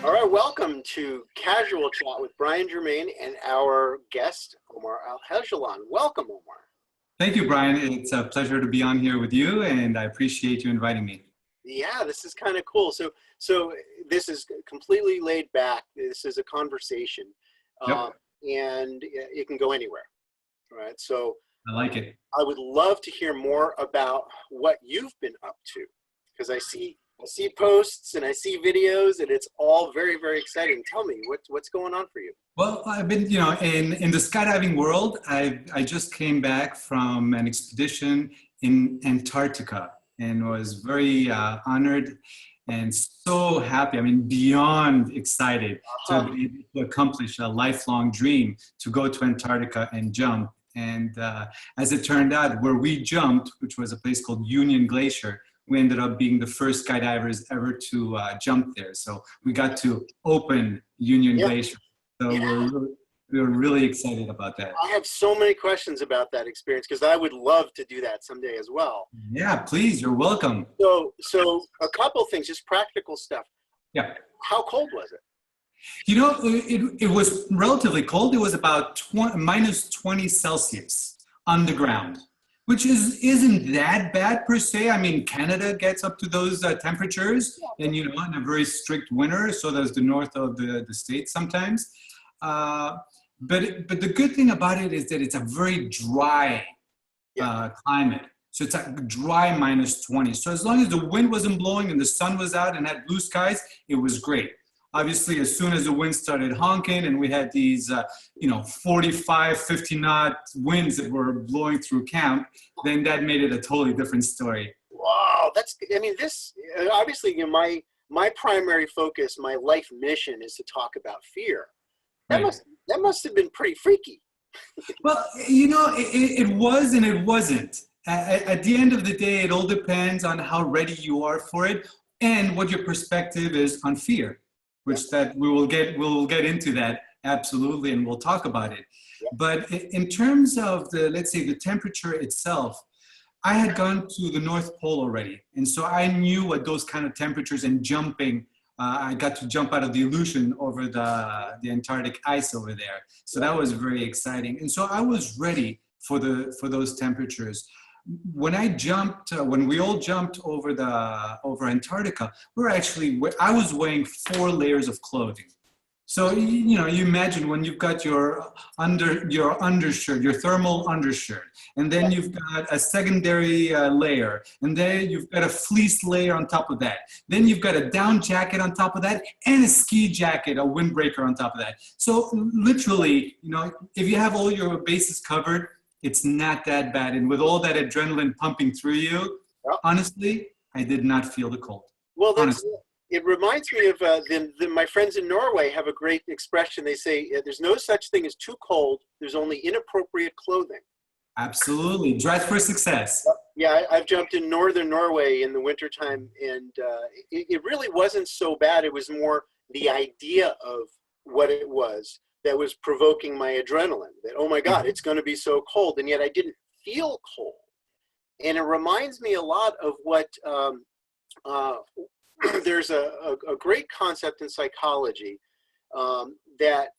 All right, welcome to Casual Chat with Brian Germain and our guest, Omar Alhegelan. Welcome, Omar. Thank you, Brian. It's a pleasure to be on here with you, and I appreciate you inviting me. Yeah, this is kind of cool. So this is completely laid back. This is a conversation, Yep, and it can go anywhere, right? So I like it. I would love to hear more about what you've been up to, because I see posts and I see videos, and it's all very, very exciting. Tell me what's going on for you. Well, I've been, in the skydiving world. I just came back from an expedition in Antarctica and was very honored and so happy. I mean, beyond excited to Uh-huh. be able to accomplish a lifelong dream to go to Antarctica and jump. And as it turned out, where we jumped, which was a place called Union Glacier, we ended up being the first skydivers ever to jump there. So we got to open Union Yeah, Glacier. So yeah. we're really excited about that. I have so many questions about that experience because I would love to do that someday as well. Yeah, please, you're welcome. So a couple things, just practical stuff. Yeah. How cold was it? It was relatively cold. It was about minus 20 Celsius on the ground, which isn't that bad per se. I mean, Canada gets up to those temperatures, and in a very strict winter, so does the north of the States sometimes. But the good thing about it is that it's a very dry Yeah. climate. So it's a dry minus 20. So as long as the wind wasn't blowing and the sun was out and had blue skies, it was great. Obviously, as soon as the wind started honking and we had these, 45, 50 knot winds that were blowing through camp, then that made it a totally different story. Wow, this obviously, my primary focus, my life mission is to talk about fear. That Right. must have been pretty freaky. Well, it was and it wasn't. At the end of the day, it all depends on how ready you are for it and what your perspective is on fear, Yeah, which that we'll get into that absolutely, and we'll talk about it. yeah, But in terms of let's say the temperature itself, I had gone to the North Pole already, and so I knew what those kind of temperatures and jumping. I got to jump out of the Aleutian over the Antarctic ice over there, so yeah. that was very exciting. And so I was ready for those temperatures. When we all jumped over Antarctica, I was wearing 4 layers of clothing. So you imagine when you've got your undershirt, your thermal undershirt, and then you've got a secondary layer, and then you've got a fleece layer on top of that. Then you've got a down jacket on top of that, and a ski jacket, a windbreaker on top of that. So literally, if you have all your bases covered, it's not that bad. And with all that adrenaline pumping through you, Yeah. honestly, I did not feel the cold. Well, Honestly. it reminds me of my friends in Norway have a great expression. They say there's no such thing as too cold. There's only inappropriate clothing. Absolutely. Dress for success. Yeah, I've jumped in northern Norway in the wintertime, and it really wasn't so bad. It was more the idea of what it was that was provoking my adrenaline, that, oh my God, it's going to be so cold. And yet I didn't feel cold. And it reminds me a lot of what there's a great concept in psychology that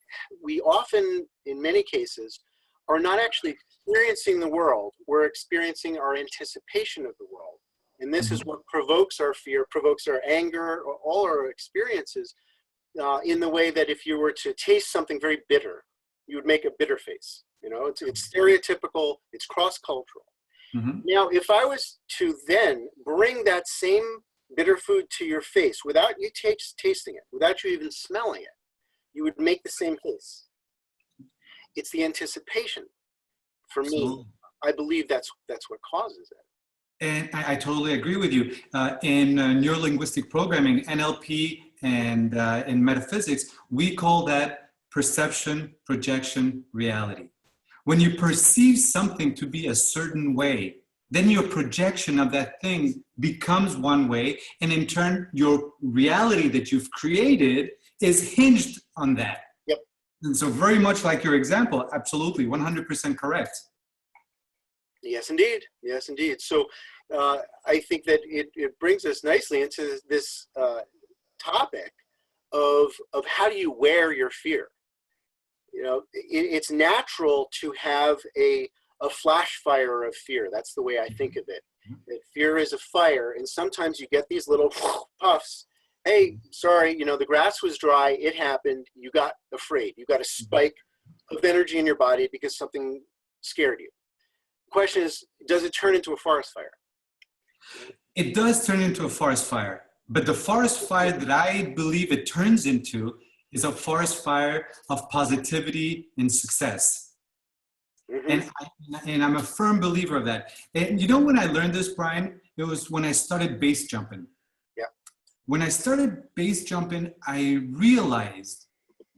we often, in many cases, are not actually experiencing the world. We're experiencing our anticipation of the world. And this is what provokes our fear, provokes our anger, or all our experiences in the way that if you were to taste something very bitter, you would make a bitter face. It's stereotypical, it's cross-cultural. Mhm. Now, if I was to then bring that same bitter food to your face without you tasting it, without you even smelling it, you would make the same face. It's the anticipation. For me, Absolutely. I believe that's what causes it. And I totally agree with you. In neurolinguistic programming, NLP, and in metaphysics, we call that perception, projection, reality. When you perceive something to be a certain way, then your projection of that thing becomes one way, and in turn, your reality that you've created is hinged on that. Yep. And so very much like your example, absolutely, 100% correct. Yes, indeed. Yes, indeed. So I think that it brings us nicely into this topic of how do you wear your fear. You know, it's natural to have a flash fire of fear. That's the way I think of it. That fear is a fire, and sometimes you get these little puffs. Hey, sorry, you know, the grass was dry. It happened. You got afraid. You got a spike of energy in your body because something scared you. The question is, does it turn into a forest fire? It does turn into a forest fire, but the forest fire that I believe it turns into is a forest fire of positivity and success. Mm-hmm. And I'm a firm believer of that. And you know when I learned this, Brian? It was when I started base jumping. Yeah. When I started base jumping, I realized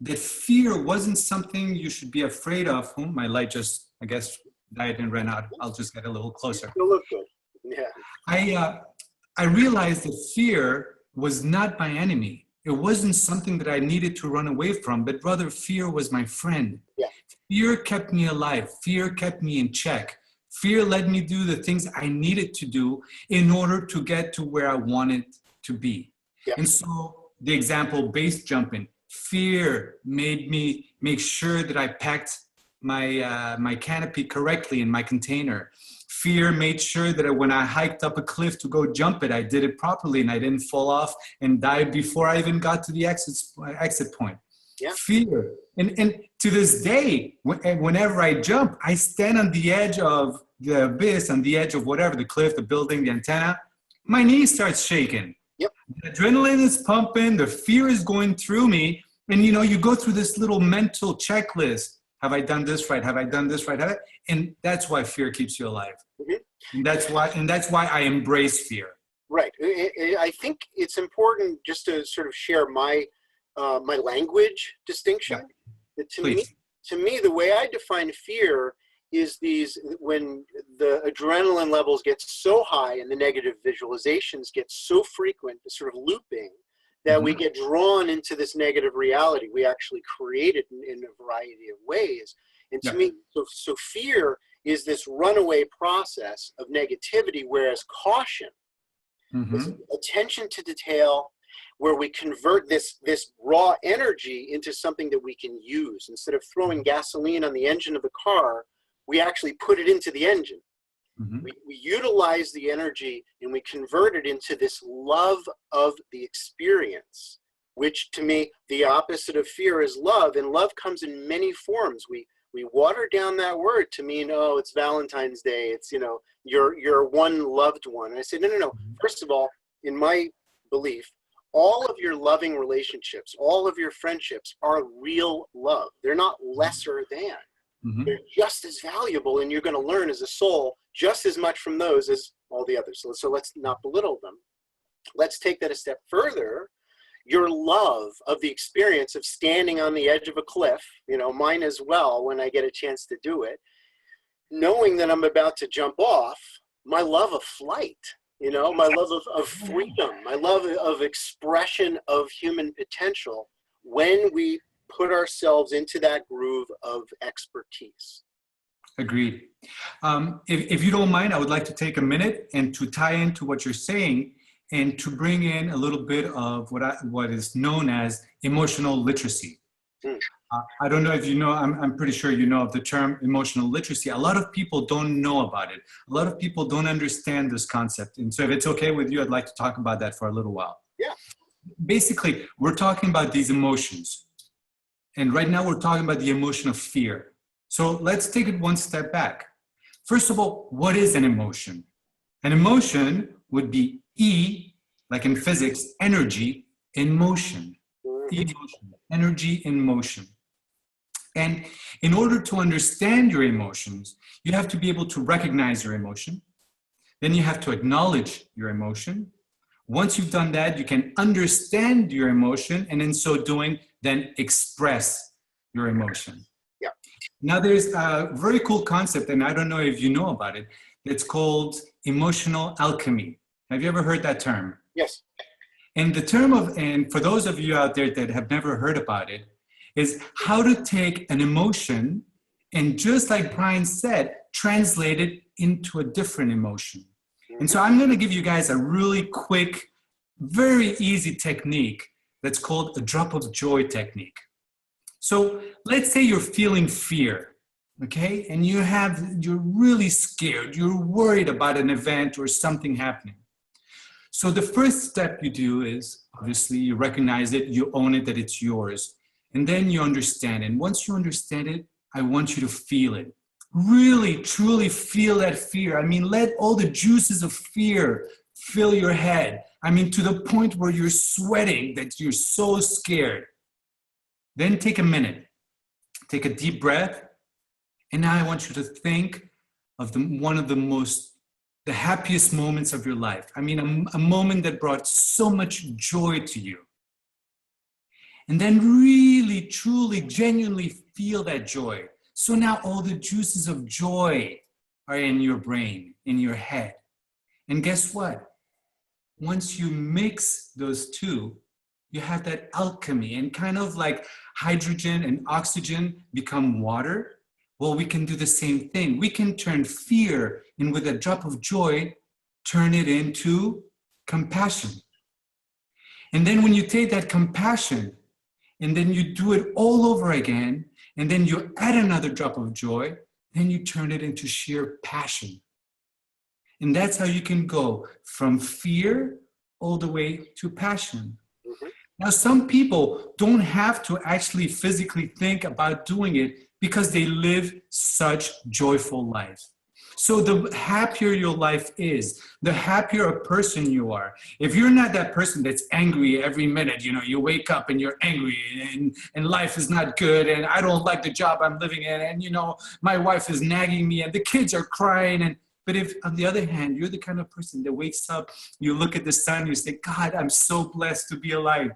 that fear wasn't something you should be afraid of. Oh, my light just, I guess, died and ran out. I'll just get a little closer. You'll look good. Yeah. I realized that fear was not my enemy. It wasn't something that I needed to run away from, but rather fear was my friend. Yeah. Fear kept me alive. Fear kept me in check. Fear let me do the things I needed to do in order to get to where I wanted to be. Yeah. And so the example, base jumping, fear made me make sure that I packed my canopy correctly in my container. Fear made sure that when I hiked up a cliff to go jump it, I did it properly and I didn't fall off and die before I even got to the exit point. Yeah. Fear. And to this day, whenever I jump, I stand on the edge of the abyss, on the edge of whatever, the cliff, the building, the antenna. My knee starts shaking. Yep. The adrenaline is pumping. The fear is going through me. And, you know, you go through this little mental checklist. Have I done this right? Have I done this right? And that's why fear keeps you alive. Mm-hmm. And that's why I embrace fear. Right. I think it's important just to sort of share my language distinction. Yeah. To me, the way I define fear is when the adrenaline levels get so high and the negative visualizations get so frequent, the sort of looping, that mm-hmm. we get drawn into this negative reality we actually created in a variety of ways. And to me, so fear is this runaway process of negativity, whereas caution mm-hmm. is attention to detail, where we convert this raw energy into something that we can use. Instead of throwing gasoline on the engine of the car, we actually put it into the engine. Mm-hmm. We utilize the energy and we convert it into this love of the experience, which to me, the opposite of fear is love. And love comes in many forms. We water down that word to mean, oh, it's Valentine's Day. It's, you know, your one loved one. And I said, no. First of all, in my belief, all of your loving relationships, all of your friendships are real love. They're not lesser than. Mm-hmm. They're just as valuable, and you're going to learn as a soul just as much from those as all the others. So let's not belittle them. Let's take that a step further. Your love of the experience of standing on the edge of a cliff, you know, mine as well when I get a chance to do it, knowing that I'm about to jump off, my love of flight, you know, my love of freedom, my love of expression of human potential when we put ourselves into that groove of expertise. Agreed. If you don't mind, I would like to take a minute and to tie into what you're saying and to bring in a little bit of what is known as emotional literacy. I don't know if you know, I'm pretty sure you know of the term emotional literacy. A lot of people don't know about it. A lot of people don't understand this concept. And so if it's okay with you, I'd like to talk about that for a little while. Yeah. Basically, we're talking about these emotions. And right now we're talking about the emotion of fear. So let's take it one step back. First of all, what is an emotion? An emotion would be E, like in physics, energy in motion. Emotion, energy in motion. And in order to understand your emotions, you have to be able to recognize your emotion. Then you have to acknowledge your emotion. Once you've done that, you can understand your emotion, and in so doing, then express your emotion. Yeah. Now there's a very cool concept, and I don't know if you know about it. It's called emotional alchemy. Have you ever heard that term? Yes. And the term and for those of you out there that have never heard about it, is how to take an emotion and, just like Brian said, translate it into a different emotion. And so I'm going to give you guys a really quick, very easy technique that's called a drop of joy technique. So let's say you're feeling fear, okay? And you're really scared. You're worried about an event or something happening. So the first step you do is, obviously, you recognize it, you own it, that it's yours. And then you understand it. And once you understand it, I want you to feel it. Really, truly feel that fear. I mean, let all the juices of fear fill your head. I mean, to the point where you're sweating, that you're so scared. Then take a minute, take a deep breath, and now I want you to think of one of the happiest moments of your life. I mean, a moment that brought so much joy to you. And then really, truly, genuinely feel that joy. So now all the juices of joy are in your brain, in your head. And guess what? Once you mix those two, you have that alchemy, and kind of like hydrogen and oxygen become water. Well, we can do the same thing. We can turn fear, and with a drop of joy, turn it into compassion. And then when you take that compassion, and then you do it all over again, and then you add another drop of joy, then you turn it into sheer passion. And that's how you can go from fear all the way to passion. Now, some people don't have to actually physically think about doing it because they live such joyful lives. So the happier your life is, the happier a person you are. If you're not that person that's angry every minute, you wake up and you're angry and life is not good and I don't like the job I'm living in and, my wife is nagging me and the kids are crying. But if, on the other hand, you're the kind of person that wakes up, you look at the sun, you say, God, I'm so blessed to be alive.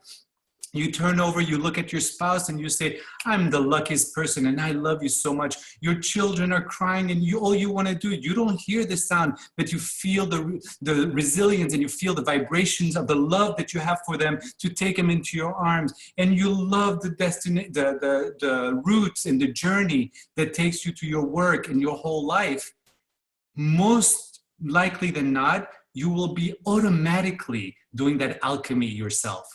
You turn over, you look at your spouse and you say, I'm the luckiest person and I love you so much. Your children are crying and all you want to do, you don't hear the sound, but you feel the resilience and you feel the vibrations of the love that you have for them to take them into your arms. And you love the destiny, the roots and the journey that takes you to your work and your whole life. Most likely than not, you will be automatically doing that alchemy yourself.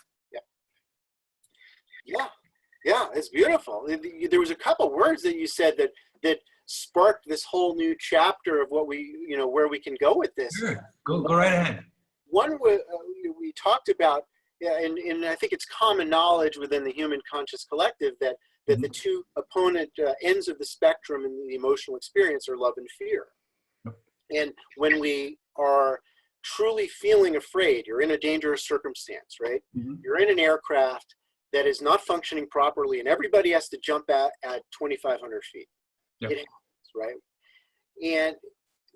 Yeah, it's beautiful. There was a couple words that you said that sparked this whole new chapter of what where we can go with this. Sure, go right ahead. One we talked about, and I think it's common knowledge within the human conscious collective that the two opponent ends of the spectrum in the emotional experience are love and fear. And when we are truly feeling afraid, you're in a dangerous circumstance, right? You're in an aircraft that is not functioning properly and everybody has to jump at 2,500 feet. Yep. It happens, right? And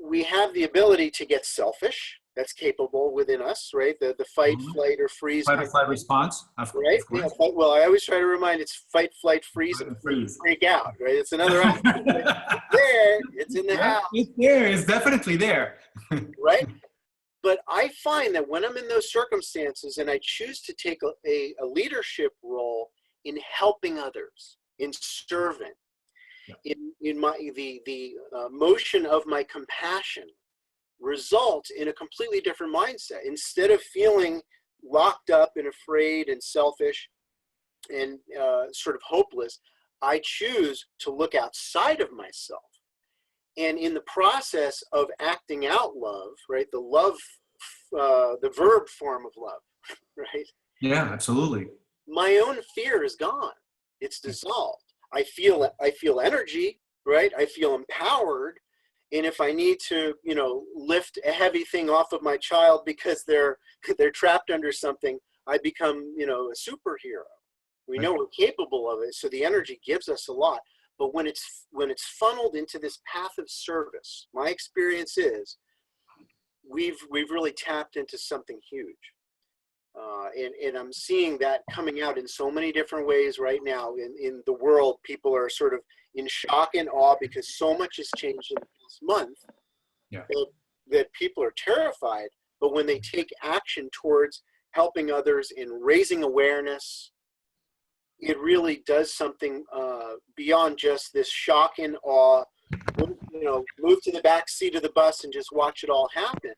we have the ability to get selfish. That's capable within us, right? The fight, flight, or freeze. Fight or flight response, right? Yeah, well, I always try to remind it's fight, flight, freeze, and freak out, right? It's another option. There, it's in the house. It's there. It's definitely there. Right? But I find that when I'm in those circumstances and I choose to take a leadership role in helping others, in serving, in the motion of my compassion, results in a completely different mindset. Instead of feeling locked up and afraid and selfish and sort of hopeless, I choose to look outside of myself. And in the process of acting out love, right, the verb form of love, right? Yeah, absolutely. My own fear is gone. It's dissolved. I feel energy, right? I feel empowered. And if I need to, lift a heavy thing off of my child because they're trapped under something, I become, a superhero. We know we're capable of it. So the energy gives us a lot. But when it's funneled into this path of service, my experience is we've really tapped into something huge. And I'm seeing that coming out in so many different ways right now in the world. People are sort of in shock and awe because so much has changed in the past month that people are terrified. But when they take action towards helping others in raising awareness, it really does something beyond just this shock and awe. Move to the back seat of the bus and just watch it all happen.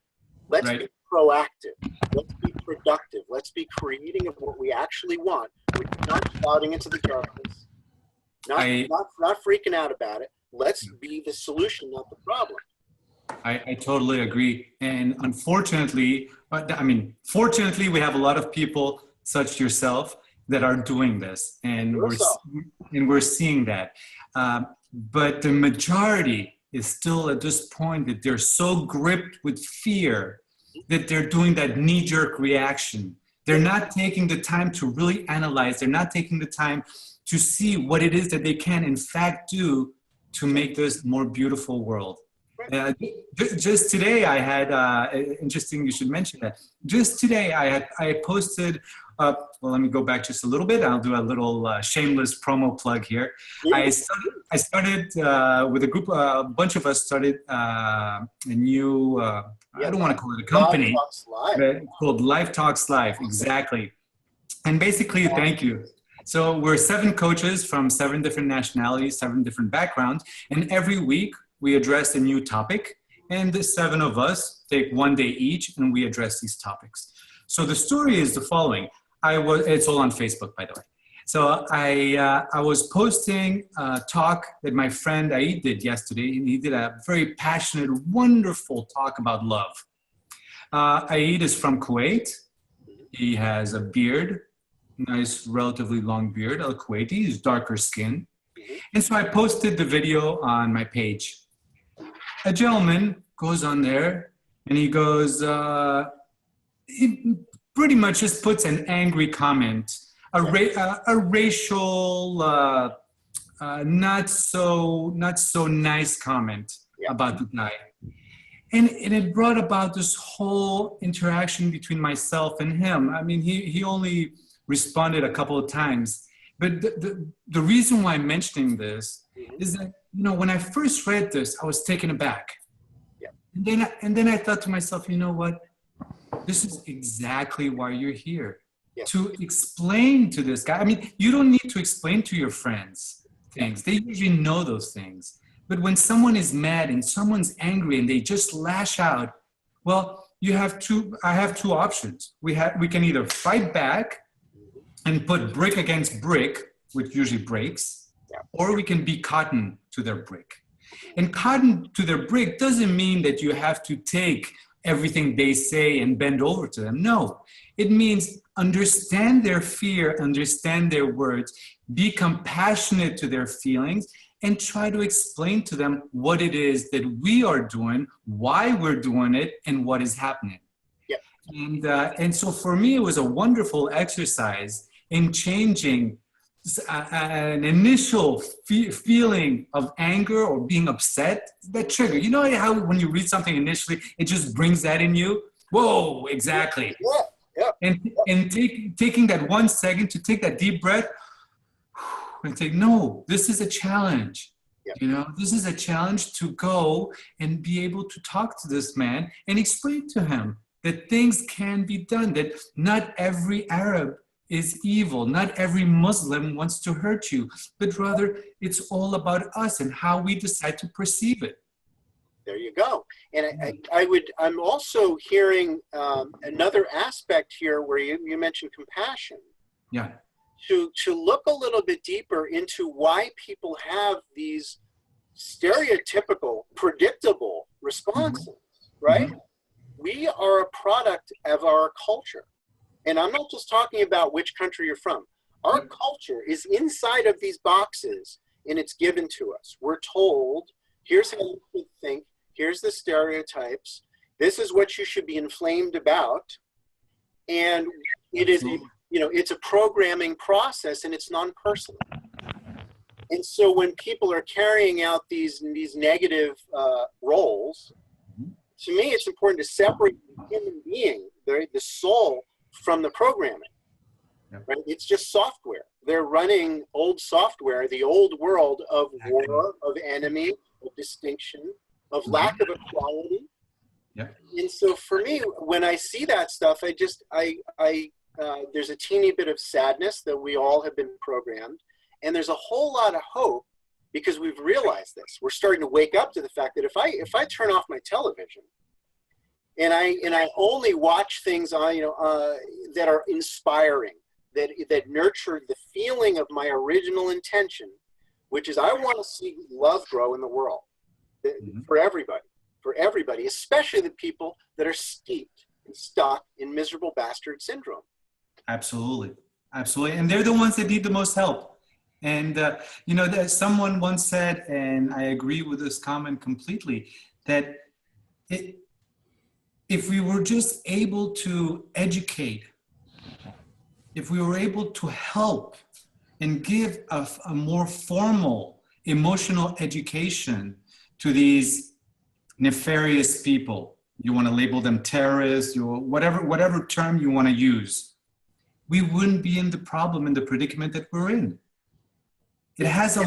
Let's be proactive. Let's be productive. Let's be creating of what we actually want. We're not shouting into the darkness, not freaking out about it. Let's be the solution, not the problem. I totally agree. And unfortunately, fortunately, we have a lot of people such yourself that are doing this, and we're seeing that. But the majority is still at this point that they're so gripped with fear that they're doing that knee-jerk reaction. They're not taking the time to really analyze. They're not taking the time to see what it is that they can in fact do to make this more beautiful world. Just today I had, interesting you should mention that. Just today I posted, well, let me go back just a little bit. I'll do a little shameless promo plug here. I started with a group, a bunch of us started a new, I don't want to call it a company, but called Life Talks Live, exactly. And basically, thank you. So we're 7 coaches from 7 different nationalities, 7 different backgrounds, and every week we address a new topic, and the 7 of us take 1 day each, and we address these topics. So the story is the following. It's all on Facebook, by the way. So I was posting a talk that my friend Aid did yesterday, and he did a very passionate, wonderful talk about love. Aid is from Kuwait. He has a beard, nice, relatively long beard, a Kuwaiti. He's darker skin. And so I posted the video on my page. A gentleman goes on there and he goes, he pretty much just puts an angry comment, a racial, not so nice comment about the guy. And it brought about this whole interaction between myself and him. I mean, he only responded a couple of times. But the reason why I'm mentioning this is that, when I first read this, I was taken aback. And then I thought to myself, you know what? This is exactly why you're here. To explain to this guy. I mean, you don't need to explain to your friends things. They usually know those things. But when someone is mad and someone's angry and they just lash out, well, I have 2 options. We can either fight back and put brick against brick, which usually breaks, or we can be cotton to their brick. And cotton to their brick doesn't mean that you have to take everything they say and bend over to them. No, it means understand their fear, understand their words, be compassionate to their feelings, and try to explain to them what it is that we are doing, why we're doing it, and what is happening. And so for me, it was a wonderful exercise in changing an initial feeling of anger or being upset, that trigger. You know how when you read something initially, it just brings that in you? Whoa, exactly. And taking that 1 second to take that deep breath and say, no, this is a challenge. This is a challenge to go and be able to talk to this man and explain to him that things can be done, that not every Arab is evil. Not every Muslim wants to hurt you, but rather it's all about us and how we decide to perceive it. There you go. And I'm also hearing another aspect here where you mentioned compassion. To look a little bit deeper into why people have these stereotypical, predictable responses, right? We are a product of our culture. And I'm not just talking about which country you're from. Our culture is inside of these boxes and it's given to us. We're told, here's how you should think, here's the stereotypes, this is what you should be inflamed about. And it is, it's a programming process and it's non-personal. And so when people are carrying out these negative roles, to me, it's important to separate the human being, the soul, from the programming, right? It's just software. They're running old software, the old world of war, of enemy, of distinction, of lack of equality. And so for me, when I see that stuff, there's a teeny bit of sadness that we all have been programmed. And there's a whole lot of hope because we've realized this. We're starting to wake up to the fact that if I turn off my television I only watch things that are inspiring, that nurture the feeling of my original intention, which is I want to see love grow in the world for everybody, especially the people that are steeped and stuck in miserable bastard syndrome. Absolutely. Absolutely. And they're the ones that need the most help. And, that someone once said, and I agree with this comment completely, that if we were just able to educate, if we were able to help and give a more formal emotional education to these nefarious people, you want to label them terrorists, whatever term you want to use, we wouldn't be in the problem, in the predicament that we're in. It has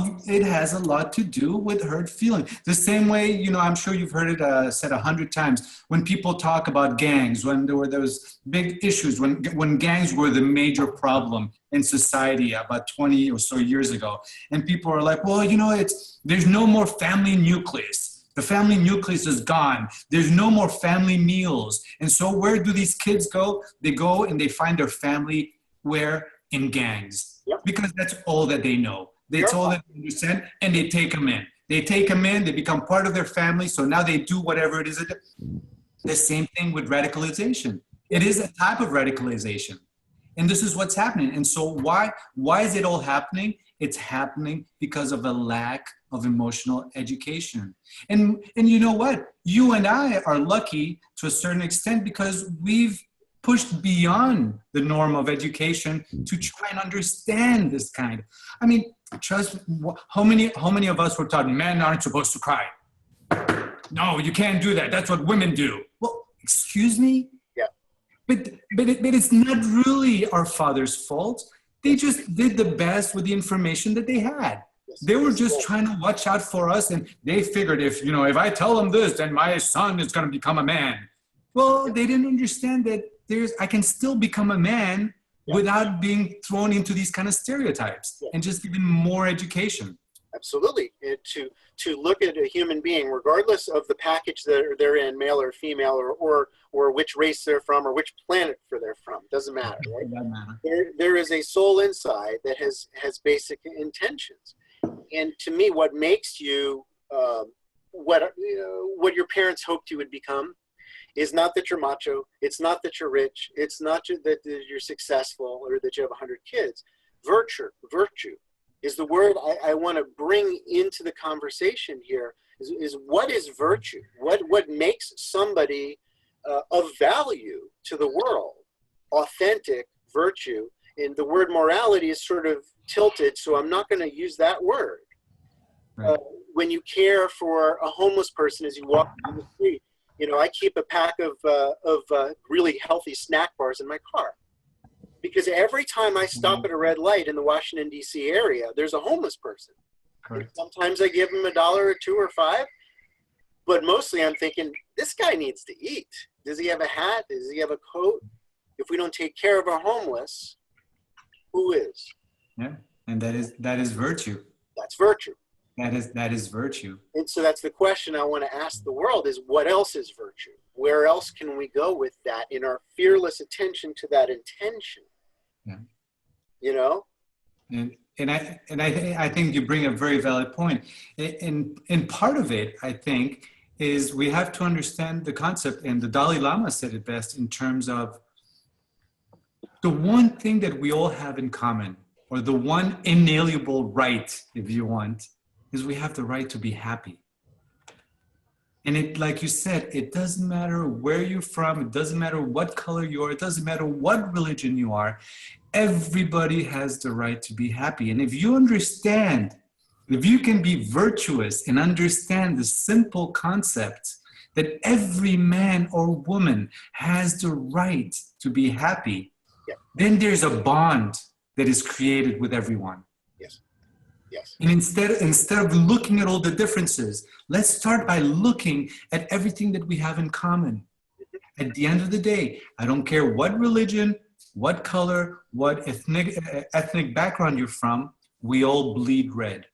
a lot to do with hurt feeling. The same way, I'm sure you've heard it said 100 times, when people talk about gangs, when there were those big issues, when gangs were the major problem in society about 20 or so years ago. And people are like, well, there's no more family nucleus. The family nucleus is gone. There's no more family meals. And so where do these kids go? They go and they find their family where? In gangs. Yep. Because that's all that they know. That's all that they understand, and they take them in. They take them in, they become part of their family, so now they do whatever it is. The same thing with radicalization. It is a type of radicalization. And this is what's happening. And so why is it all happening? It's happening because of a lack of emotional education. And you know what? You and I are lucky to a certain extent because we've pushed beyond the norm of education to try and understand this kind. I mean, trust me, how many of us were taught men aren't supposed to cry? No, you can't do that. That's what women do. Well, excuse me? Yeah. But it's not really our father's fault. They just did the best with the information that they had. They were just trying to watch out for us, and they figured if I tell them this, then my son is going to become a man. Well, they didn't understand that I can still become a man without being thrown into these kind of stereotypes and just given more education. Absolutely. To look at a human being, regardless of the package that they're in, male or female, or which race they're from, or which planet they're from, doesn't matter, right? Doesn't matter. There is a soul inside that has basic intentions. And to me, what makes you what your parents hoped you would become is not that you're macho, it's not that you're rich, it's not that you're successful or that you have 100 kids. Virtue is the word I want to bring into the conversation here, is what is virtue? What makes somebody of value to the world? Authentic virtue. And the word morality is sort of tilted, so I'm not going to use that word. Right. When you care for a homeless person as you walk down the street, I keep a pack of really healthy snack bars in my car. Because every time I stop at a red light in the Washington, D.C. area, there's a homeless person. Sometimes I give them $1 or $2 or $5. But mostly I'm thinking, this guy needs to eat. Does he have a hat? Does he have a coat? If we don't take care of our homeless, who is? Yeah, and that is virtue. That's virtue. That is virtue. And so that's the question I want to ask the world is, what else is virtue? Where else can we go with that in our fearless attention to that intention? Yeah. And I think you bring a very valid point. And part of it, I think, is we have to understand the concept, and the Dalai Lama said it best in terms of the one thing that we all have in common, or the one inalienable right, if you want, is we have the right to be happy. And it, like you said, it doesn't matter where you're from, it doesn't matter what color you are, it doesn't matter what religion you are, everybody has the right to be happy. And if you understand, if you can be virtuous and understand the simple concept that every man or woman has the right to be happy, then there's a bond that is created with everyone. Yes. And instead of looking at all the differences, let's start by looking at everything that we have in common. At the end of the day, I don't care what religion, what color, what ethnic background you're from, we all bleed red.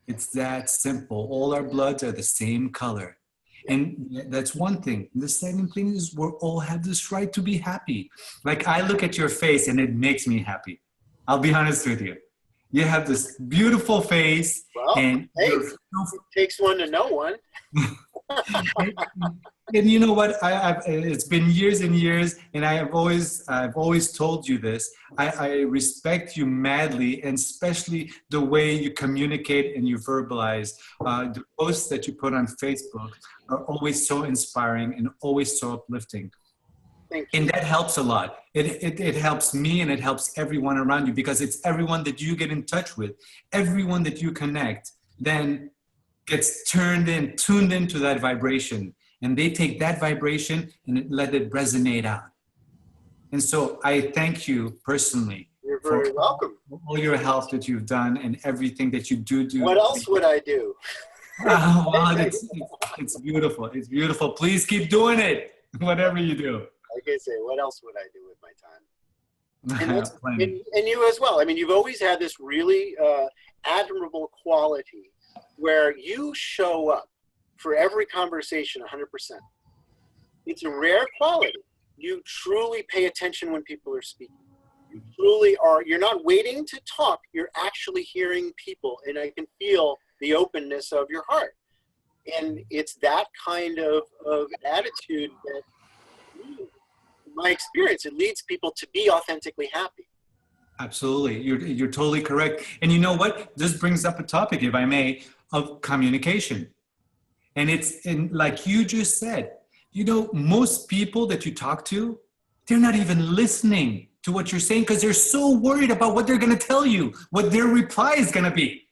It's that simple. All our bloods are the same color. And that's one thing. The second thing is we all have this right to be happy. Like I look at your face and it makes me happy. I'll be honest with you. You have this beautiful face, Well, and hey, you're it takes one to know one. and, and you know what? It's been years and years, and I've always told you this. I respect you madly, and especially the way you communicate and you verbalize. The posts that you put on Facebook are always so inspiring and always so uplifting. Thank you. And that helps a lot. It helps me and it helps everyone around you, because it's everyone that you get in touch with, everyone that you connect, then gets tuned into that vibration. And they take that vibration and let it resonate out. And so I thank you personally. You're very welcome. All your help that you've done and everything that you do. What else would I do? Oh, wow, it's beautiful. It's beautiful. Please keep doing it, whatever you do. Like I say, what else would I do with my time? And you as well. I mean, you've always had this really admirable quality where you show up for every conversation 100%. It's a rare quality. You truly pay attention when people are speaking. You truly are. You're not waiting to talk. You're actually hearing people. And I can feel the openness of your heart. And it's that kind of attitude that, in my experience, it leads people to be authentically happy. Absolutely. You're totally correct. And you know what? This brings up a topic, if I may, of communication. And like you just said, you know, most people that you talk to, they're not even listening to what you're saying because they're so worried about what they're going to tell you, what their reply is going to be.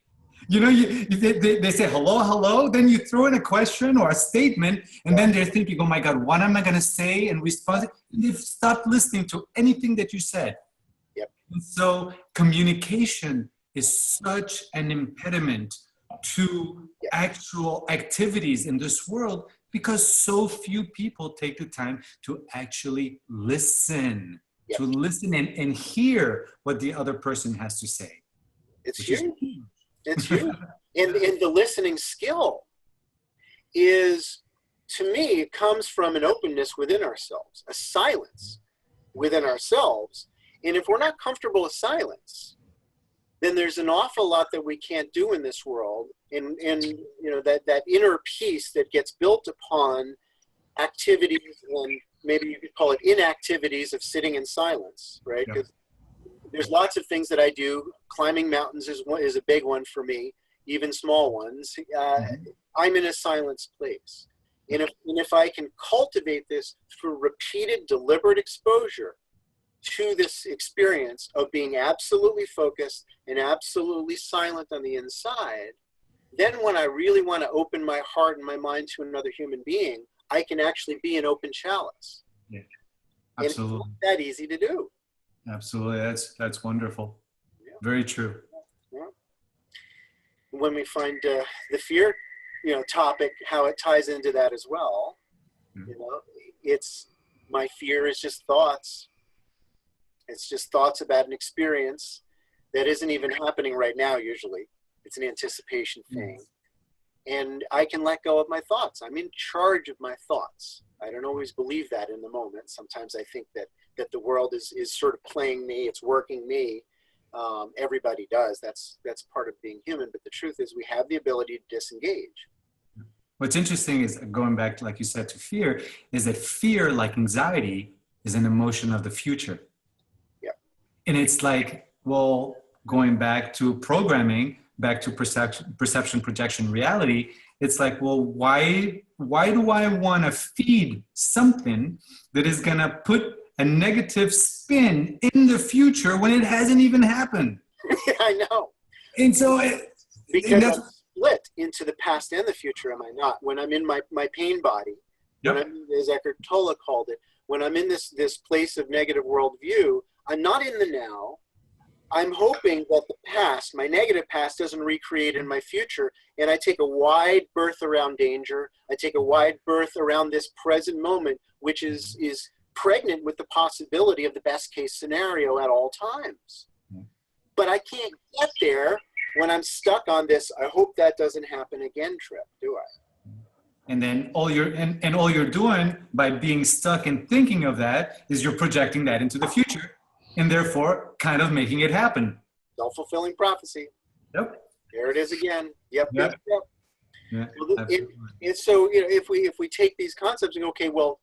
You know, they say, hello, then you throw in a question or a statement, and then they're thinking, oh my God, what am I going to say and respond? And they've stopped listening to anything that you said. Yep. And so communication is such an impediment to actual activities in this world because so few people take the time to actually listen, to listen and hear what the other person has to say. It's huge. It's huge. And the listening skill is, to me, it comes from an openness within ourselves, a silence within ourselves. And if we're not comfortable with silence, then there's an awful lot that we can't do in this world. And you know, that inner peace that gets built upon activities, and maybe you could call it inactivities of sitting in silence, right? Because there's lots of things that I do. Climbing mountains is a big one for me, even small ones. I'm in a silenced place. And if I can cultivate this through repeated, deliberate exposure to this experience of being absolutely focused and absolutely silent on the inside, then when I really want to open my heart and my mind to another human being, I can actually be an open chalice. Yeah, absolutely. And it's not that easy to do. Absolutely. That's wonderful. Yeah. Very true. Yeah. When we find the fear, you know, topic, how it ties into that as well, you know, it's, my fear is just thoughts. It's just thoughts about an experience that isn't even happening right now. Usually it's an anticipation thing. And I can let go of my thoughts. I'm in charge of my thoughts. I don't always believe that in the moment. Sometimes I think that the world is sort of playing me, it's working me. Everybody does. That's part of being human. But the truth is we have the ability to disengage. What's interesting is, going back to, like you said, to fear, is that fear, like anxiety, is an emotion of the future. Yeah. And it's like, well, going back to programming, back to perception, projection, reality, it's like, well, why do I want to feed something that is going to put a negative spin in the future when it hasn't even happened? I know. And so because I'm split into the past and the future, am I not? When I'm in my pain body, when I'm, as Eckhart Tolle called it, when I'm in this place of negative worldview, I'm not in the now. I'm hoping that the past, my negative past, doesn't recreate in my future, and I take a wide berth around danger. I take a wide berth around this present moment, which is pregnant with the possibility of the best case scenario at all times. But I can't get there when I'm stuck on this, I hope that doesn't happen again trip, do I? And then all you're doing by being stuck and thinking of that is you're projecting that into the future and therefore kind of making it happen. Self-fulfilling prophecy. Yep. There it is again. Yep. Yep. Yep. Yeah, Well, and so, if we take these concepts and go, okay, well,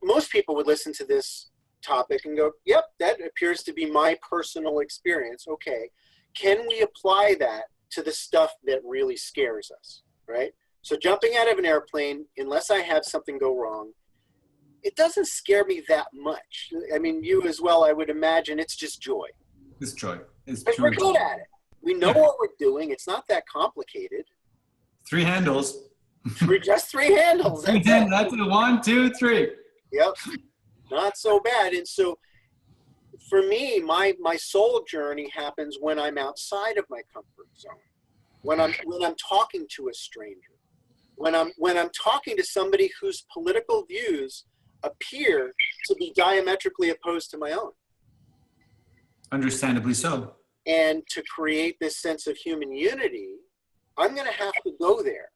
most people would listen to this topic and go, yep, that appears to be my personal experience. Okay. Can we apply that to the stuff that really scares us, right? So jumping out of an airplane, unless I have something go wrong, it doesn't scare me that much. I mean, you as well, I would imagine it's just joy. It's joy. It's because we're good at it. We know what we're doing. It's not that complicated. 3 handles. Just 3 handles. That's it. That's it. 1, 2, 3. Yep. Not so bad. And so for me, my soul journey happens when I'm outside of my comfort zone. When I'm talking to a stranger. When I'm talking to somebody whose political views appear to be diametrically opposed to my own. Understandably so. And to create this sense of human unity, I'm going to have to go there.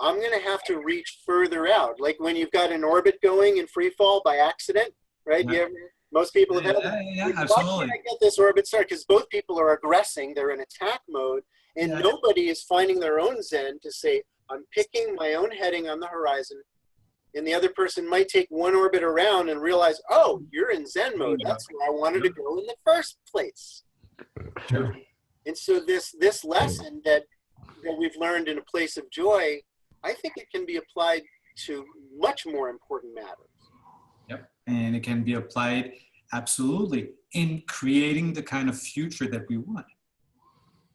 I'm going to have to reach further out. Like when you've got an orbit going in free fall by accident, right? Yeah. Most people have had that. Yeah, absolutely. Why can't I get this orbit started? Because both people are aggressing. They're in attack mode. And nobody is finding their own zen to say, I'm picking my own heading on the horizon. And the other person might take one orbit around and realize, oh, you're in zen mode. That's where I wanted to go in the first place. Sure. And so this lesson that we've learned in a place of joy, I think it can be applied to much more important matters. Yep. And it can be applied absolutely in creating the kind of future that we want.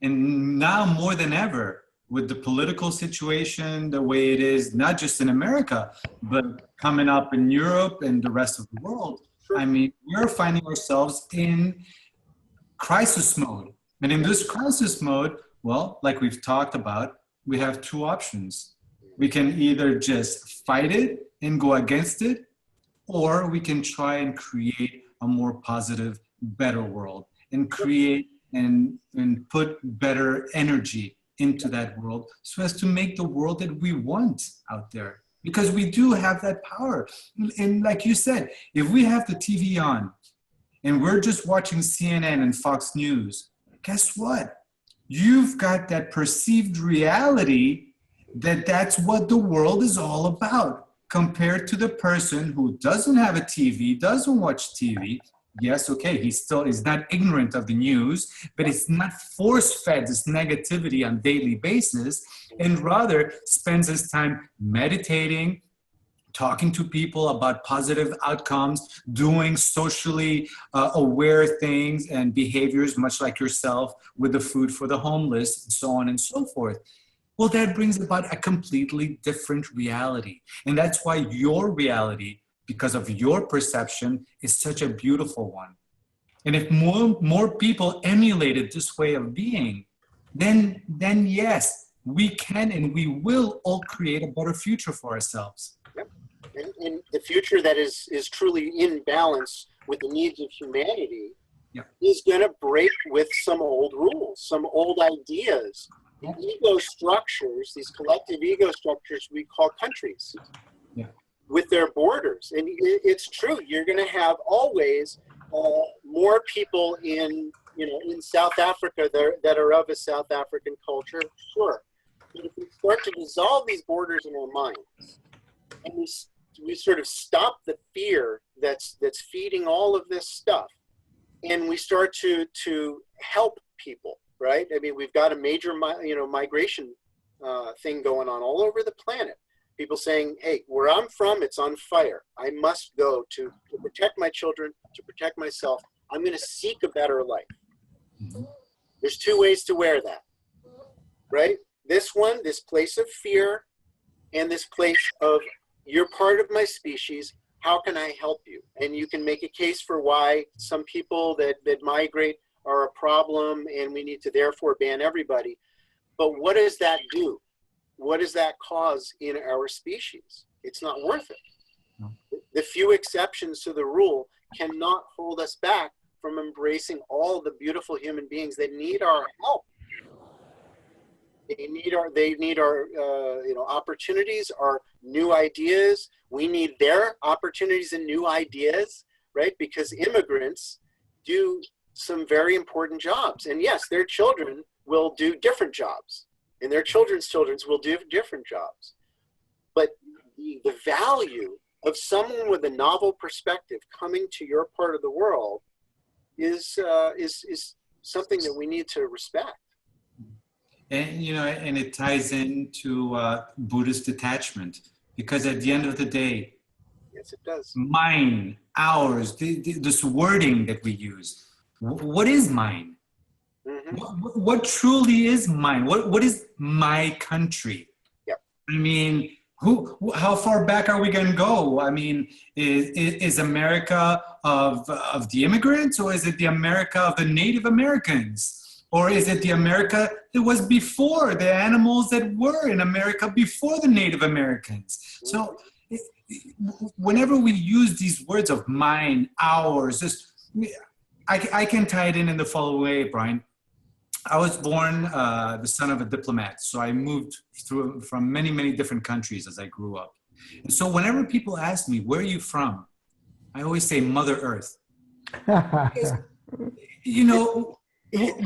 And now more than ever, with the political situation the way it is, not just in America, but coming up in Europe and the rest of the world, Sure. I mean, we're finding ourselves in crisis mode. And in this crisis mode, well, like we've talked about, we have 2 options. We can either just fight it and go against it, or we can try and create a more positive, better world and create and put better energy into that world so as to make the world that we want out there. Because we do have that power. And like you said, if we have the TV on and we're just watching CNN and Fox News, guess what? You've got that perceived reality that's what the world is all about, compared to the person who doesn't have a TV, doesn't watch TV. Yes, okay, he's not ignorant of the news, but it's not force-fed this negativity on a daily basis, and rather spends his time meditating, talking to people about positive outcomes, doing socially aware things and behaviors, much like yourself, with the food for the homeless, and so on and so forth. Well, that brings about a completely different reality. And that's why your reality, because of your perception, is such a beautiful one. And if more people emulated this way of being, then yes, we can and we will all create a better future for ourselves. Yep. And the future that is truly in balance with the needs of humanity is going to break with some old rules, some old ideas. The ego structures, these collective ego structures we call countries, with their borders. And it's true, you're going to have always more people in South Africa that are of a South African culture, sure. But if we start to dissolve these borders in our minds, and we sort of stop the fear that's feeding all of this stuff, and we start to help people, right? I mean, we've got a major migration thing going on all over the planet. People saying, hey, where I'm from, it's on fire. I must go to protect my children, to protect myself. I'm going to seek a better life. There's 2 ways to wear that, right? This place of fear, and this place of, you're part of my species. How can I help you? And you can make a case for why some people that migrate are a problem and we need to therefore ban everybody. But what does that do? What does that cause in our species? It's not worth it. No. The few exceptions to the rule cannot hold us back from embracing all the beautiful human beings that need our help. They need our opportunities, our new ideas. We need their opportunities and new ideas, right? Because immigrants do some very important jobs, and yes, their children will do different jobs, and their children's will do different jobs. But the value of someone with a novel perspective coming to your part of the world is something that we need to respect. And and it ties into Buddhist detachment, because at the end of the day, Yes, it does. mine, ours, this wording that we use, what is mine? Mm-hmm. What truly is mine? What is my country? Yep. I mean, how far back are we going to go? I mean, is America of the immigrants, or is it the America of the Native Americans? Or is it the America that was before, the animals that were in America before the Native Americans? So whenever we use these words of mine, ours, I can tie it in the following way, Brian. I was born the son of a diplomat, so I moved from many, many different countries as I grew up. And so whenever people ask me, where are you from? I always say Mother Earth. Because,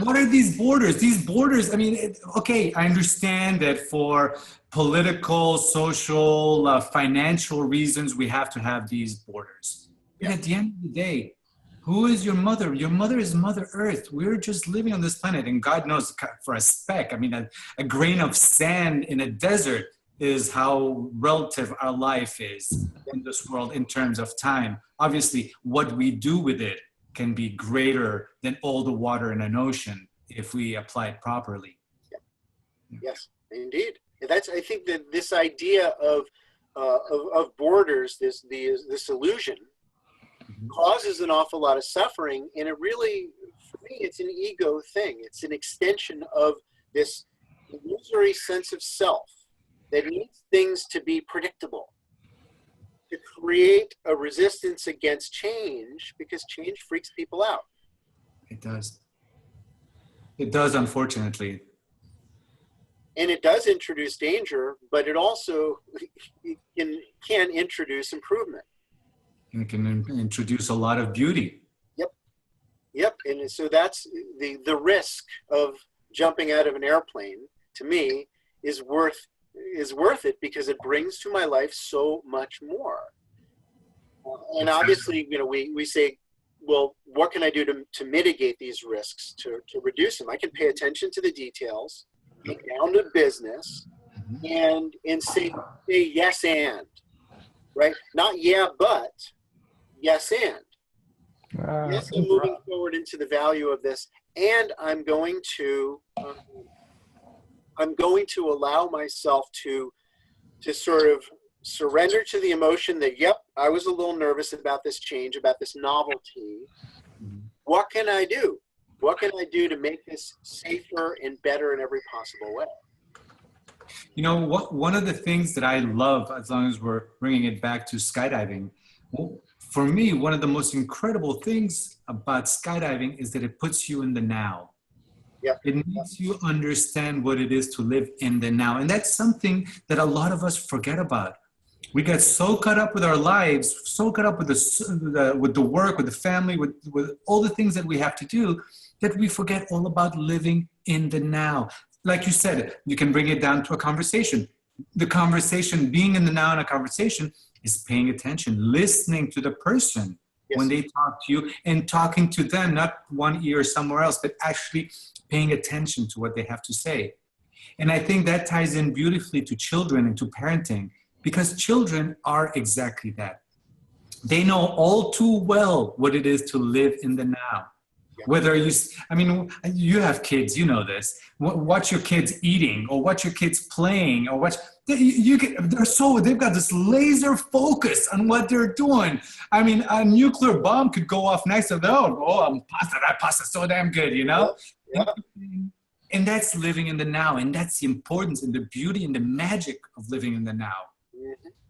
what are these borders? These borders, I mean, okay, I understand that for political, social, financial reasons, we have to have these borders. But at the end of the day, who is your mother? Your mother is Mother Earth. We're just living on this planet, and God knows, for a speck, I mean, a grain of sand in a desert is how relative our life is in this world in terms of time. Obviously, what we do with it can be greater than all the water in an ocean if we apply it properly. Yes, indeed. And I think that this idea of borders, this illusion, causes an awful lot of suffering, and it really, for me, it's an ego thing. It's an extension of this illusory sense of self that needs things to be predictable, to create a resistance against change, because change freaks people out. It does. It does, unfortunately. And it does introduce danger, but it also can introduce improvement. And it can introduce a lot of beauty. Yep. And so that's the risk of jumping out of an airplane, to me, is worth it, because it brings to my life so much more. And obviously, we say, well, what can I do to mitigate these risks, to reduce them? I can pay attention to the details, get down to business, and say yes and, right? Not yeah, but yes and. Yes, I'm moving forward into the value of this, and I'm going to allow myself to sort of surrender to the emotion that, yep, I was a little nervous about this change, about this novelty. What can I do? What can I do to make this safer and better in every possible way? One of the things that I love, as long as we're bringing it back to skydiving, for me, one of the most incredible things about skydiving is that it puts you in the now. Yep. It makes you understand what it is to live in the now. And that's something that a lot of us forget about. We get so caught up with our lives, so caught up with the work, with the family, with all the things that we have to do, that we forget all about living in the now. Like you said, you can bring it down to a conversation. The conversation, being in the now in a conversation, is paying attention, listening to the person when they talk to you, and talking to them, not one ear somewhere else, but actually paying attention to what they have to say. And I think that ties in beautifully to children and to parenting, because children are exactly that. They know all too well what it is to live in the now. Whether you have kids, you know this. Watch your kids eating, or watch your kids playing, or they've got this laser focus on what they're doing. I mean, a nuclear bomb could go off next to them. That pasta so damn good, Yeah. And that's living in the now, and that's the importance and the beauty and the magic of living in the now.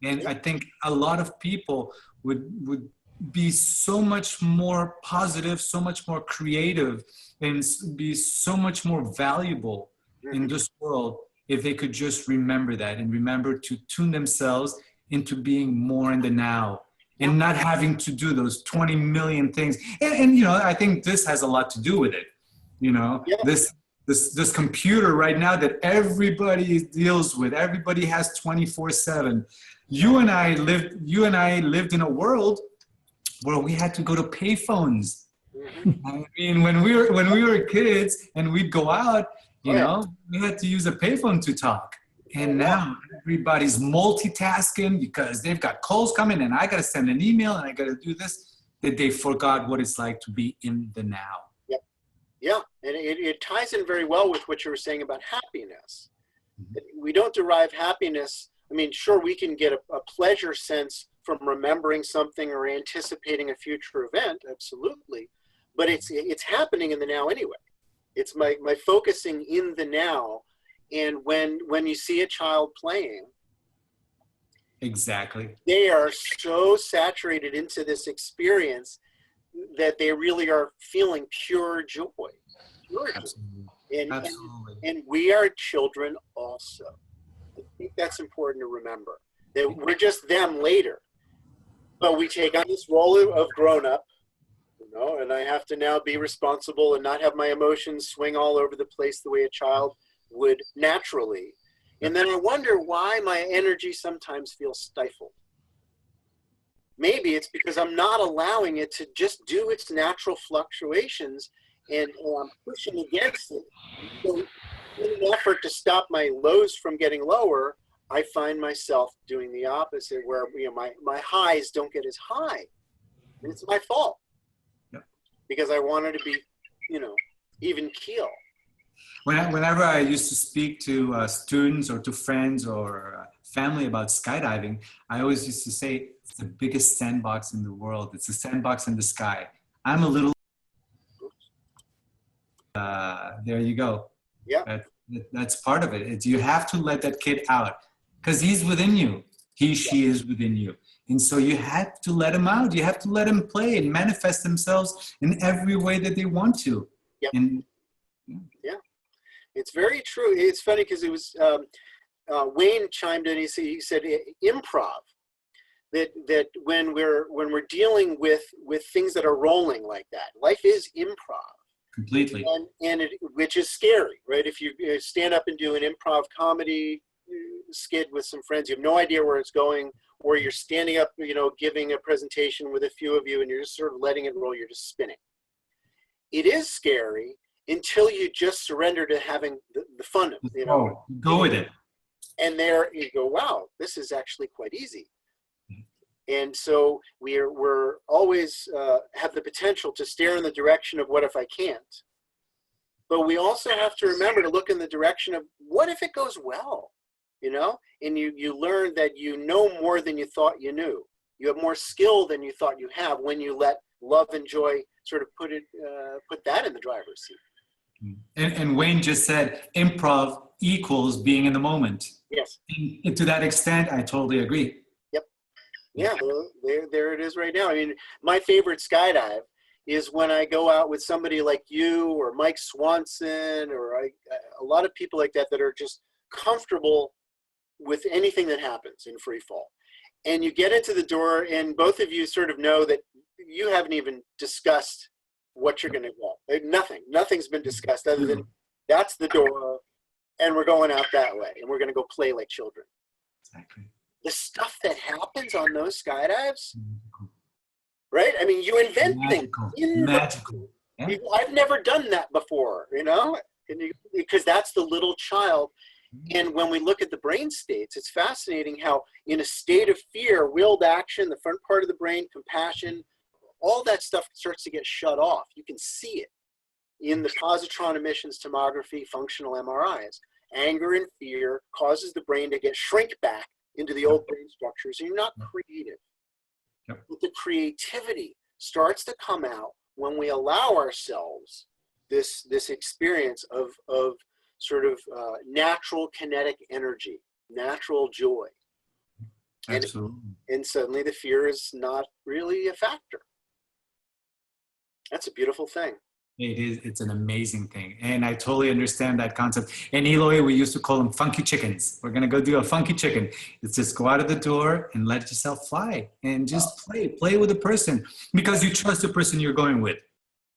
And I think a lot of people would be so much more positive, so much more creative, and be so much more valuable in this world if they could just remember that and remember to tune themselves into being more in the now and not having to do those 20 million things. And you know, I think this has a lot to do with it. You know, Yeah. this computer right now that everybody deals with, everybody has 24/7. You and I lived in a world where we had to go to payphones. I mean, when we were kids and we'd go out, you know, we had to use a payphone to talk. And now everybody's multitasking because they've got calls coming and I got to send an email and I got to do this, that they forgot what it's like to be in the now. Yep. Yeah. And it ties in very well with what you were saying about happiness. We don't derive happiness. I mean, sure, we can get a pleasure sense from remembering something or anticipating a future event. Absolutely. But it's happening in the now anyway. It's my focusing in the now. And when you see a child playing, exactly, they are so saturated into this experience that they really are feeling pure joy. Absolutely. And we are children also. I think that's important to remember, that we're just them later, but we take on this role of grown-up, you know, and I have to now be responsible and not have my emotions swing all over the place the way a child would naturally. And then I wonder why my energy sometimes feels stifled. Maybe it's because I'm not allowing it to just do its natural fluctuations, and I'm pushing against it. So in an effort to stop my lows from getting lower, I find myself doing the opposite, where, you know, my highs don't get as high. And it's my fault. Yep. Because I wanted to be, you know, even keel. Whenever I used to speak to students or to friends or family about skydiving, I always used to say, it's the biggest sandbox in the world. It's a sandbox in the sky. I'm a little, there you go. Yeah. That's part of it. You have to let that kid out because he's within you. She is within you. And so you have to let him out. You have to let him play and manifest themselves in every way that they want to. Yep. And, yeah. It's very true. It's funny because it was Wayne chimed in. He said improv. That when we're dealing with things that are rolling like that, life is improv. Completely. And which is scary, right? If you stand up and do an improv comedy skit with some friends, you have no idea where it's going, or you're standing up, you know, giving a presentation with a few of you, and you're just sort of letting it roll. You're just spinning. It is scary until you just surrender to having the fun of it, you know. Go with it. And there you go, wow, this is actually quite easy. And so we're always have the potential to stare in the direction of what if I can't. But we also have to remember to look in the direction of what if it goes well, you know? And you learn that you know more than you thought you knew. You have more skill than you thought you have when you let love and joy sort of put that in the driver's seat. And Wayne just said improv equals being in the moment. Yes. And to that extent, I totally agree. Yep. Yeah, there it is right now. I mean, my favorite skydive is when I go out with somebody like you or Mike Swanson or a lot of people like that are just comfortable with anything that happens in free fall. And you get into the door and both of you sort of know that you haven't even discussed what you're going to go. Like nothing's been discussed other than that's the door and we're going out that way and we're going to go play like children. Exactly. The stuff that happens on those skydives, right? I mean, you invent Magical. things. Magical. Yeah. I've never done that before, you know, because that's the little child. And when we look at the brain states, it's fascinating how in a state of fear, willed action, the front part of the brain, compassion, all that stuff starts to get shut off. You can see it in the positron emissions tomography, functional MRIs. Anger and fear causes the brain to shrink back into the old brain structures, and you're not creative. Yep. But the creativity starts to come out when we allow ourselves this experience of sort of natural kinetic energy, natural joy. Absolutely. And suddenly the fear is not really a factor. That's a beautiful thing. It's an amazing thing. And I totally understand that concept. In Eloy, we used to call them funky chickens. We're going to go do a funky chicken. It's just go out of the door and let yourself fly and just play with the person because you trust the person you're going with.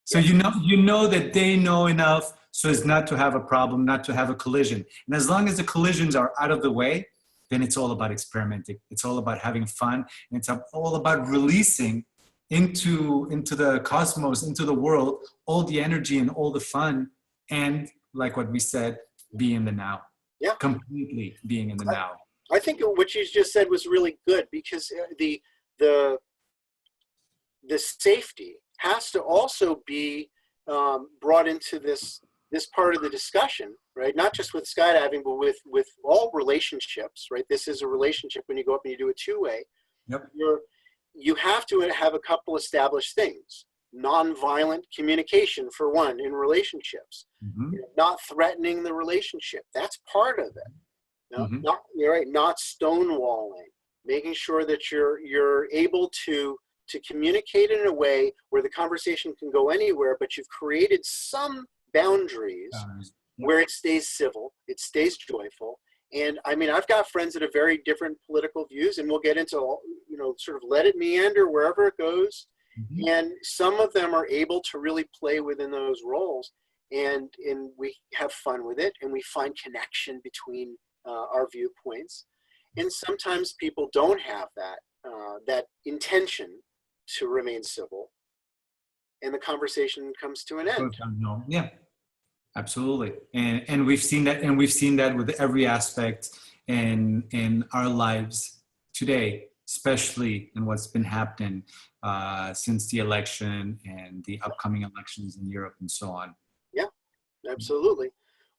So you know that they know enough so as not to have a problem, not to have a collision. And as long as the collisions are out of the way, then it's all about experimenting. It's all about having fun. And it's all about releasing into the cosmos, into the world, all the energy and all the fun. And like what we said, be in the now. Yeah. Completely being in the now. I think what you just said was really good because the safety has to also be brought into this part of the discussion, right? Not just with skydiving, but with all relationships, right? This is a relationship when you go up and you do a two-way. Yep. You have to have a couple established things. Nonviolent communication, for one, in relationships. Mm-hmm. Not threatening the relationship. That's part of it. No, Mm-hmm. You're right. Not stonewalling. Making sure that you're able to communicate in a way where the conversation can go anywhere, but you've created some boundaries where it stays civil, it stays joyful. And I mean, I've got friends that have very different political views, and we'll get into, sort of let it meander wherever it goes. Mm-hmm. And some of them are able to really play within those roles, and we have fun with it, and we find connection between our viewpoints. And sometimes people don't have that intention to remain civil, and the conversation comes to an end. Yeah. Absolutely. And we've seen that with every aspect in our lives today, especially in what's been happening since the election and the upcoming elections in Europe and so on. Yeah, absolutely.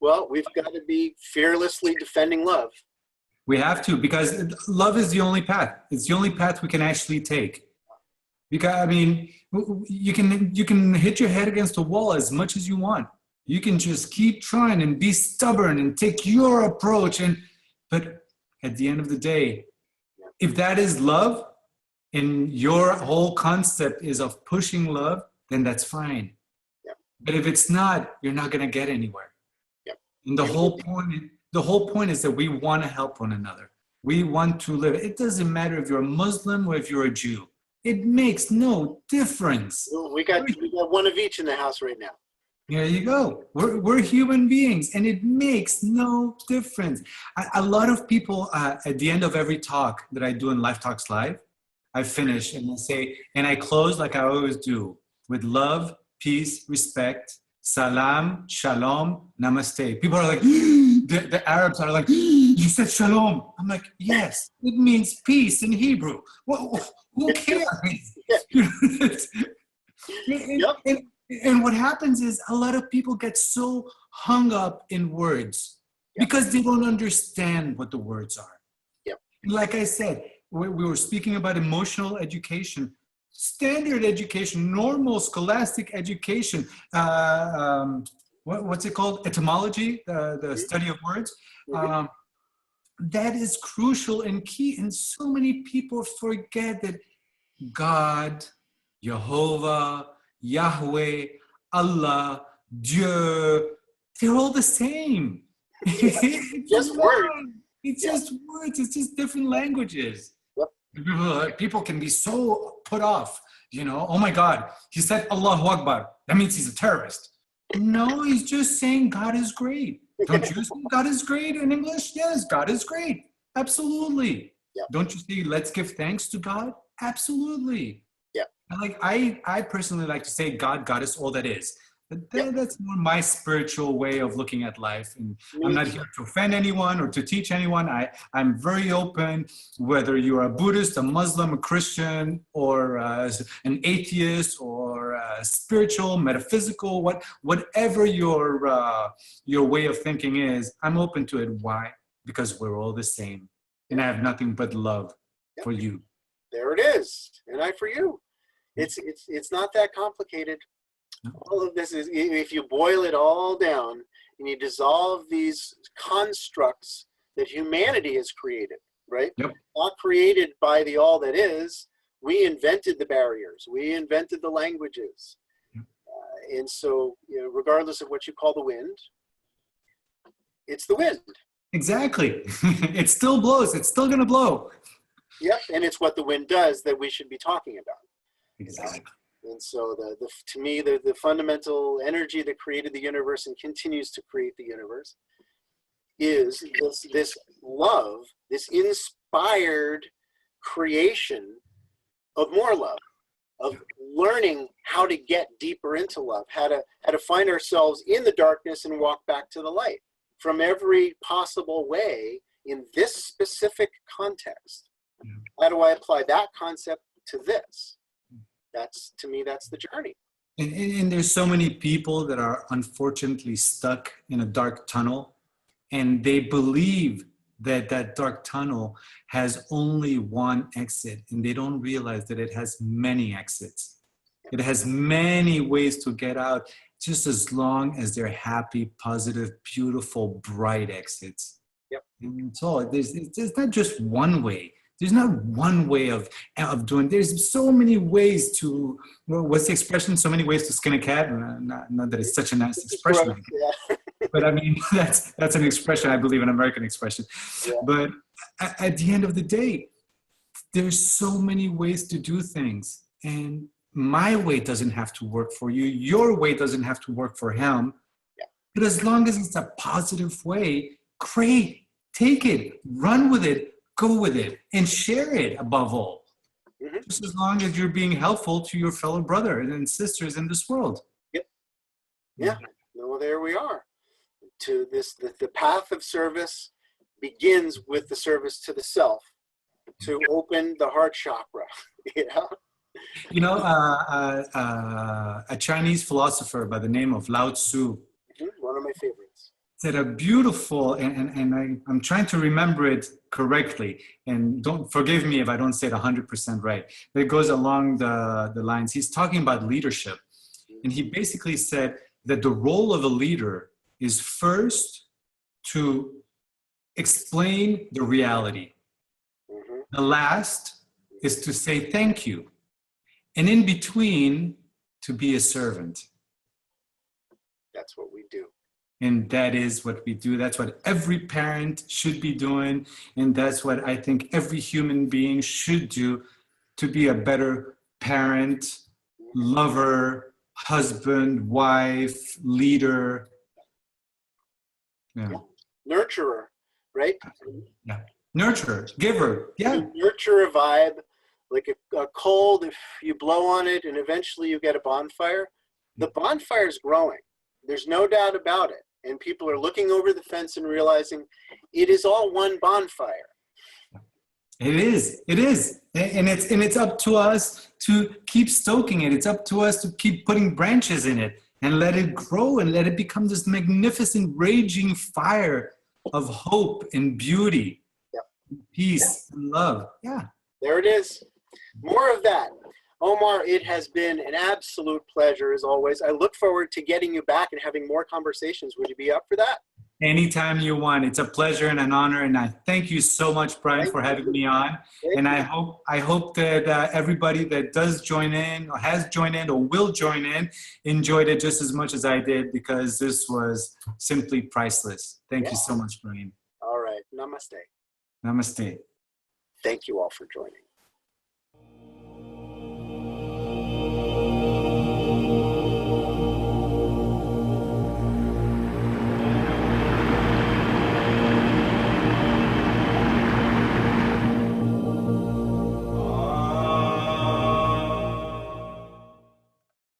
Well, we've got to be fearlessly defending love. We have to, because love is the only path. It's the only path we can actually take. Because, I mean, you can hit your head against the wall as much as you want. You can just keep trying and be stubborn and take your approach. But at the end of the day, if that is love and your whole concept is of pushing love, then that's fine. Yeah. But if it's not, you're not going to get anywhere. Yeah. And the whole point is that we want to help one another. We want to live. It doesn't matter if you're a Muslim or if you're a Jew. It makes no difference. We got one of each in the house right now. There you go. We're human beings, and it makes no difference. A lot of people, at the end of every talk that I do in Life Talks Live, I finish and I say, and I close like I always do, with love, peace, respect, salam, shalom, namaste. People are like, the Arabs are like, you said shalom. I'm like, yes, it means peace in Hebrew. Well, who cares? Yep. And what happens is a lot of people get so hung up in words because they don't understand what the words are. Yep. Like I said, we were speaking about emotional education, standard education, normal scholastic education. What's it called? Etymology, the study of words. Mm-hmm. That is crucial and key. And so many people forget that God, Jehovah, Yahweh, Allah, Dieu, they're all the same. It's just words. It's just words. It's just different languages. Yep. People can be so put off, oh my God, he said Allahu Akbar. That means he's a terrorist. No, he's just saying God is great. Don't you say God is great in English? Yes, God is great. Absolutely. Yep. Don't you say let's give thanks to God? Absolutely. I personally like to say God, Goddess, all that is. That's more my spiritual way of looking at life. And I'm not here to offend anyone or to teach anyone. I'm very open, whether you're a Buddhist, a Muslim, a Christian, or an atheist, or spiritual, metaphysical, whatever your way of thinking is, I'm open to it. Why? Because we're all the same. And I have nothing but love for you. There it is. And I for you. It's not that complicated. All of this is, if you boil it all down and you dissolve these constructs that humanity has created, right? Yep. Not created by the all that is. We invented the barriers. We invented the languages. And so, regardless of what you call the wind, it's the wind. Exactly. It still blows. It's still going to blow. Yep. And it's what the wind does that we should be talking about. Exactly. And so to me, the fundamental energy that created the universe and continues to create the universe is this love, this inspired creation of more love, of learning how to get deeper into love, how to find ourselves in the darkness and walk back to the light from every possible way in this specific context. How do I apply that concept to this? To me, that's the journey. And there's so many people that are unfortunately stuck in a dark tunnel, and they believe that that dark tunnel has only one exit, and they don't realize that it has many exits. It has many ways to get out, just as long as they're happy, positive, beautiful, bright exits. Yep. And so there's not just one way. There's not one way of doing. There's so many ways to. Well, what's the expression? So many ways to skin a cat. Not that it's such a nice expression, Yeah. but I mean that's an expression. I believe an American expression. Yeah. But at the end of the day, there's so many ways to do things, and my way doesn't have to work for you. Your way doesn't have to work for him. Yeah. But as long as it's a positive way, great. Take it, run with it. Go with it and share it above all. Mm-hmm. Just as long as you're being helpful to your fellow brothers and sisters in this world. Yep. Yeah. No, there we are. To this, the path of service begins with the service to the self, to open the heart chakra. You know, a Chinese philosopher by the name of Lao Tzu. One of my favorites. Said a beautiful, and I'm trying to remember it correctly, and don't forgive me if I don't say it 100% right, but it goes along the lines. He's talking about leadership, and he basically said that the role of a leader is first to explain the reality. Mm-hmm. The last is to say thank you, and in between, to be a servant. That's what we do. And that is what we do. That's what every parent should be doing. And that's what I think every human being should do to be a better parent, lover, husband, wife, leader. Yeah. Nurturer, right? Yeah. Nurturer, giver. Yeah. You nurture a vibe, like a coal, if you blow on it and eventually you get a bonfire, the bonfire is growing. There's no doubt about it. And people are looking over the fence and realizing it is all one bonfire. It is. And it's up to us to keep stoking it. It's up to us to keep putting branches in it and let it grow and let it become this magnificent raging fire of hope and beauty, peace and love. Yeah. There it is. More of that. Omar, it has been an absolute pleasure as always. I look forward to getting you back and having more conversations. Would you be up for that? Anytime you want. It's a pleasure and an honor. And I thank you so much, Brian, for having me on. And I hope that everybody that does join in or has joined in or will join in enjoyed it just as much as I did, because this was simply priceless. Thank you so much, Brian. All right. Namaste. Namaste. Thank you all for joining.